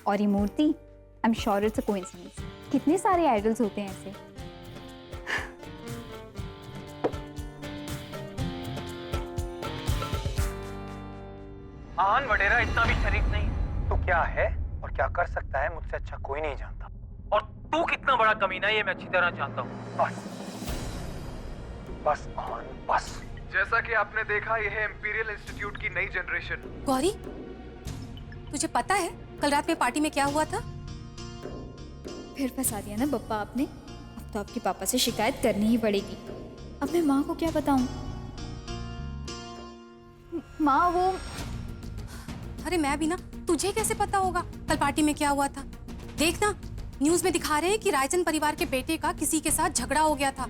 और ये मूर्ति, I am sure it's a coincidence. कितने सारे आइडल्स होते हैं ऐसे। आन वडेरा इतना भी शरीफ नहीं। तो क्या है और क्या कर सकता है मुझसे अच्छा कोई नहीं जानता। और तू कितना बड़ा कमीना है ये मैं अच्छी तरह जानता हूँ। बस बस आन बस। जैसा कि आपने देखा, यह है इंपीरियल इंस्टीट्यूट की नई जनरेशन। गौरी, तुझे पता है कल रात में पार्टी में क्या हुआ था? फिर फंसा दिया ना पप्पा आपने। अब तो आपके पापा से शिकायत करनी ही पड़ेगी। अब मैं माँ को क्या बताऊं? माँ वो अरे मैं भी ना, तुझे कैसे पता होगा कल पार्टी में क्या हुआ था? देख ना, न्यूज में दिखा रहे हैं कि रायचंद परिवार के बेटे का किसी के साथ झगड़ा हो गया था,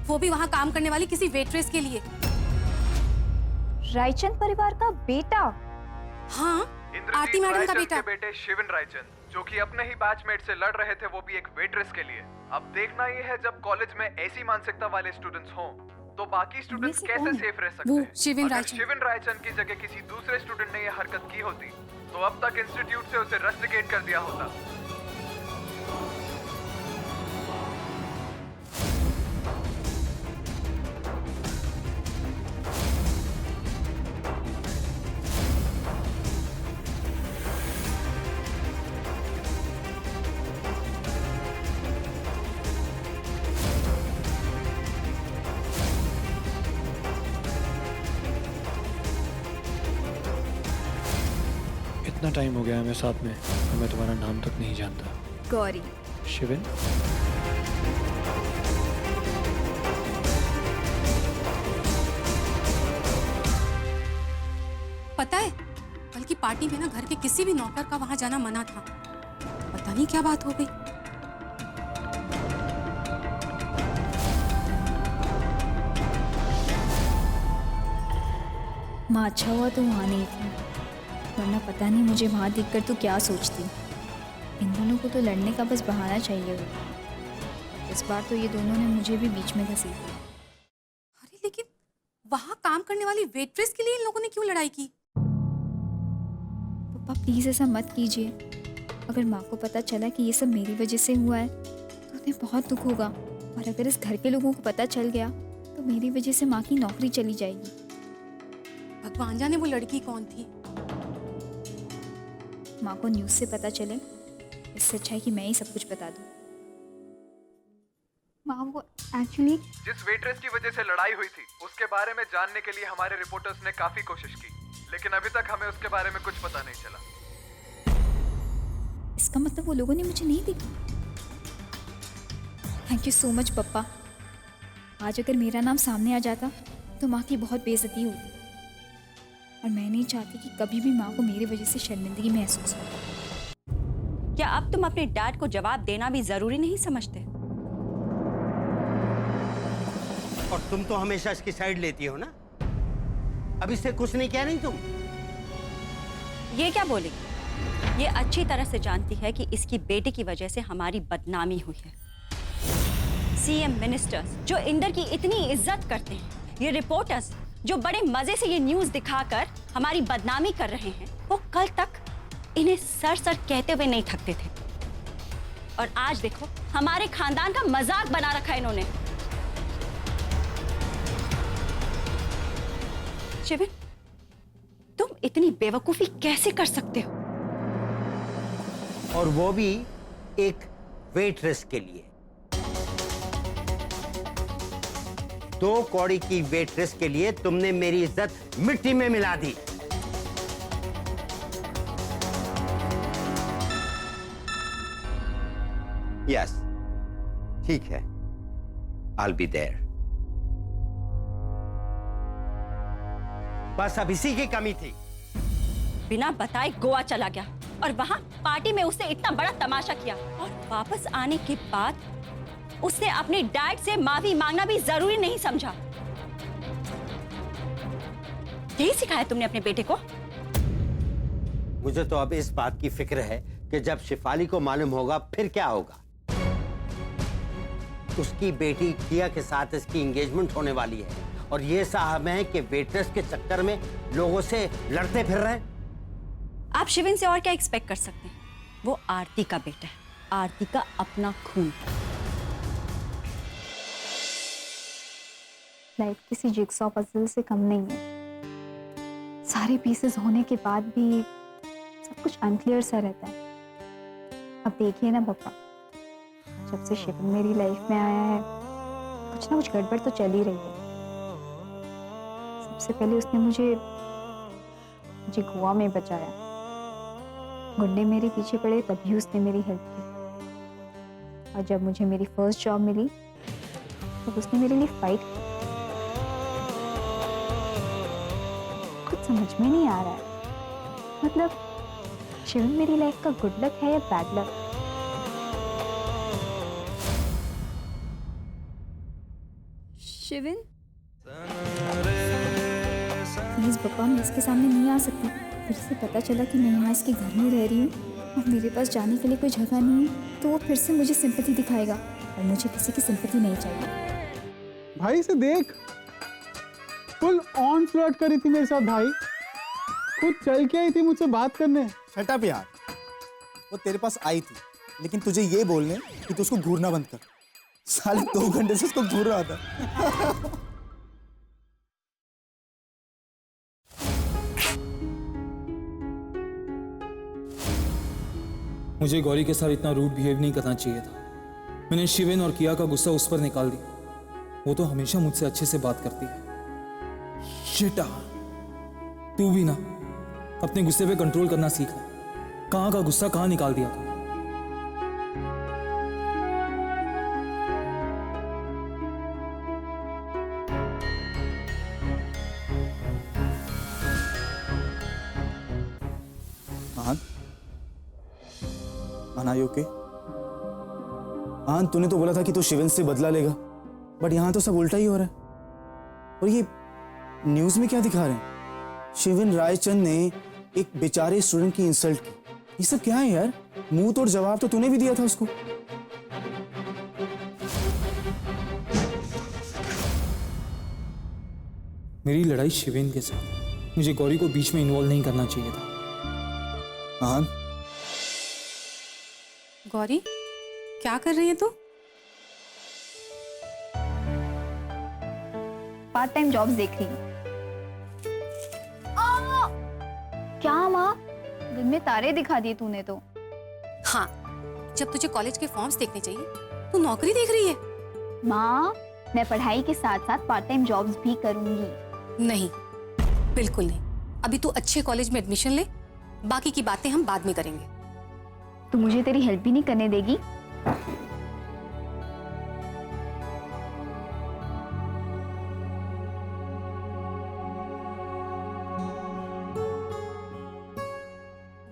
वो भी वहां काम करने वाली किसी वेट्रेस के लिए। रायचंद परिवार का बेटा? हाँ, आरती मैडम का बेटा। के बेटे शिवन रायचंद, जो कि अपने ही बैचमेट से लड़ रहे थे, वो भी एक वेट्रेस के लिए। अब देखना ये है, जब कॉलेज में ऐसी मानसिकता वाले स्टूडेंट्स हों, तो बाकी स्टूडेंट्स कैसे सेफ रह सकते हैं। शिवन शिवन रायचंद की जगह किसी दूसरे स्टूडेंट ने यह हरकत की होती, तो अब तक इंस्टीट्यूट से उसे रस्टिकेट कर दिया होता। इतना टाइम हो गया हमें साथ में और मैं तुम्हारा नाम तक नहीं जानता। गौरी। शिवन? पता है कल की पार्टी में ना घर के किसी भी नौकर का वहां जाना मना था। पता नहीं क्या बात हो गई। माँ अच्छा हुआ तो वहाँ नहीं थी, वरना पता नहीं मुझे वहाँ देखकर तू क्या सोचती। इन दोनों को तो लड़ने का बस बहाना चाहिए होता। इस बार तो ये दोनों ने मुझे भी बीच में घसीट दिया। अरे लेकिन वहां काम करने वाली वेट्रेस के लिए इन लोगों ने क्यों लड़ाई की? पापा प्लीज ऐसा मत कीजिए। अगर माँ को पता चला कि ये सब मेरी वजह से हुआ है तो उन्हें बहुत दुख होगा, और अगर इस घर के लोगों को पता चल गया तो मेरी वजह से माँ की नौकरी चली जाएगी। भगवान जाने वो लड़की कौन थी। माँ को न्यूज़ से पता चले, इससे अच्छा है कि मैं ही सब कुछ बता दूँ। माँ वो एक्चुअली जिस वेट्रेस की वजह से लड़ाई हुई थी, उसके बारे में जानने के लिए हमारे रिपोर्टर्स ने काफी कोशिश की, लेकिन अभी तक हमें उसके बारे में कुछ पता नहीं चला। इसका मतलब वो लोगों ने मुझे नहीं देखा। थैंक यू सो मच पप्पा। आज अगर मेरा नाम सामने आ जाता तो माँ की बहुत बेइज्जती होती, और मैं नहीं चाहती कि कभी भी माँ को मेरी वजह से शर्मिंदगी महसूस हो। क्या अब तुम अपने डैड को जवाब देना भी जरूरी नहीं समझते? और तुम तो हमेशा इसकी साइड लेती हो ना। अब इससे कुछ नहीं कह रही तुम? ये क्या बोलेगी? ये अच्छी तरह से जानती है कि इसकी बेटे की वजह से हमारी बदनामी हुई है। सीएम मिनिस्टर्स जो इंदर की इतनी इज्जत करते हैं, ये रिपोर्टर्स जो बड़े मजे से ये न्यूज दिखाकर हमारी बदनामी कर रहे हैं, वो कल तक इन्हें सर सर कहते हुए नहीं थकते थे। और आज देखो, हमारे खानदान का मजाक बना रखा है इन्होंने। शिवन, तुम इतनी बेवकूफी कैसे कर सकते हो? और वो भी एक वेट्रेस के लिए। 2 कौड़ी की वेट्रेस के लिए तुमने मेरी इज्जत मिट्टी में मिला दी। यस, ठीक है, I'll be there। बस अब इसी की कमी थी। बिना बताए गोवा चला गया और वहां पार्टी में उसने इतना बड़ा तमाशा किया, और वापस आने के बाद उसने अपने डैड से माफी मांगना भी जरूरी नहीं समझा। यही सिखाया तुमने अपने बेटे को? मुझे तो अब इस बात की फिक्र है कि जब शिफाली को मालूम होगा फिर क्या होगा। उसकी बेटी किया के साथ इसकी एंगेजमेंट होने वाली है, और ये साहब हैं कि वेट्रेस के चक्कर में लोगों से लड़ते फिर रहे हैं। आप आप शिविन से और क्या एक्सपेक्ट कर सकते हैं? वो आरती का बेटा है, आरती का अपना खून। लाइफ किसी जिगसॉ पजल से कम नहीं है। सारे पीसेस होने के बाद भी सब कुछ अनक्लियर सा रहता है। अब देखिए ना पापा, जब से शिवन मेरी लाइफ में आया है कुछ ना कुछ गड़बड़ तो चल ही रही है। सबसे पहले उसने मुझे गोवा में बचाया। गुंडे मेरे पीछे पड़े तभी उसने मेरी हेल्प की। और जब मुझे मेरी फर्स्ट जॉब मिली तब उसने मेरे लिए फाइट की। कुछ समझ में नहीं आ रहा है, मतलब शिवन मेरी लाइफ का गुड लक है या बैड लक? शिविन, प्लीज पापा, मैं इसके सामने नहीं आ सकती। फिर से पता चला कि मैं यहाँ इसके घर में रह रही हूँ और मेरे पास जाने के लिए कोई जगह नहीं है तो वो फिर से मुझे सिंपैथी दिखाएगा और मुझे किसी की सिंपैथी नहीं चाहिए। भाई से देख, फुल ऑन फ्लर्ट करी थी मेरे साथ भाई। खुद चल के आई थी मुझसे बात करने। शट अप यार, वो तेरे पास आई थी लेकिन तुझे ये बोलने कि तू उसको घूरना बंद कर। साले 2 घंटे से उसको घूर रहा था। मुझे गौरी के साथ इतना रूड बिहेव नहीं करना चाहिए था। मैंने शिवेन और किया का गुस्सा उस पर निकाल दिया। वो तो हमेशा मुझसे अच्छे से बात करती है। शिट, तू भी ना अपने गुस्से पे कंट्रोल करना सीख ले। कहाँ का गुस्सा कहाँ निकाल दिया तू। आन ओके? आन, तूने तो बोला था कि तू शिवन से बदला लेगा, बट यहां तो सब उल्टा ही हो रहा है। और ये न्यूज में क्या दिखा रहे हैं? शिवन रायचंद ने एक बेचारे स्टूडेंट की इंसल्ट की। ये सब क्या है यार? मुंह तोड़ जवाब तो तूने भी दिया था उसको। मेरी लड़ाई शिवेन के साथ, मुझे गौरी को बीच में इन्वॉल्व नहीं करना चाहिए था। आन, गौरी, क्या कर रही है तू? पार्ट टाइम जॉब्स देख रही हूँ। क्या माँ, दिन में तारे दिखा दिए तूने तो। हाँ, जब तुझे कॉलेज के फॉर्म्स देखने चाहिए तू नौकरी देख रही है। माँ, मैं पढ़ाई के साथ साथ पार्ट टाइम जॉब्स भी करूंगी। नहीं, बिल्कुल नहीं। अभी तू अच्छे कॉलेज में एडमिशन ले, बाकी की बातें हम बाद में करेंगे। तू मुझे तेरी हेल्प भी नहीं करने देगी?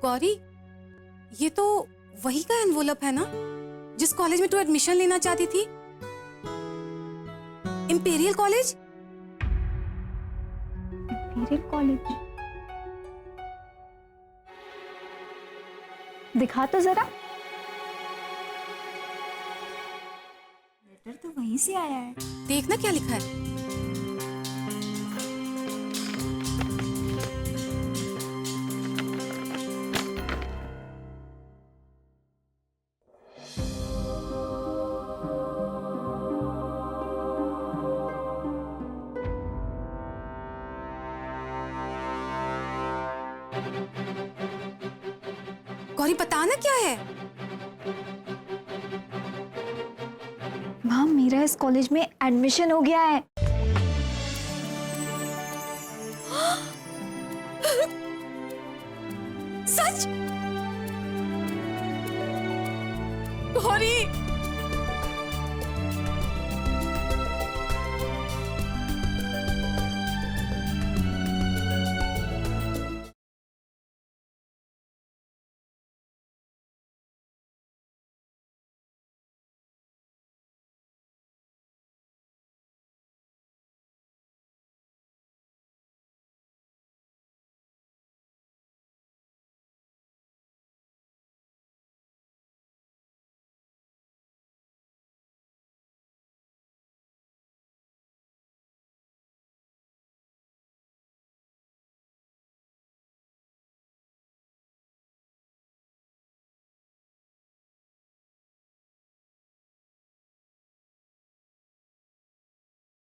गौरी, ये तो वही का एनवलप है ना जिस कॉलेज में तू एडमिशन लेना चाहती थी? Imperial college? Imperial college? दिखा तो जरा। लेटर तो वहीं से आया है। देखना क्या लिखा है। गौरी, बताना क्या है? माँ, मेरा इस कॉलेज में एडमिशन हो गया है। सच? गौरी,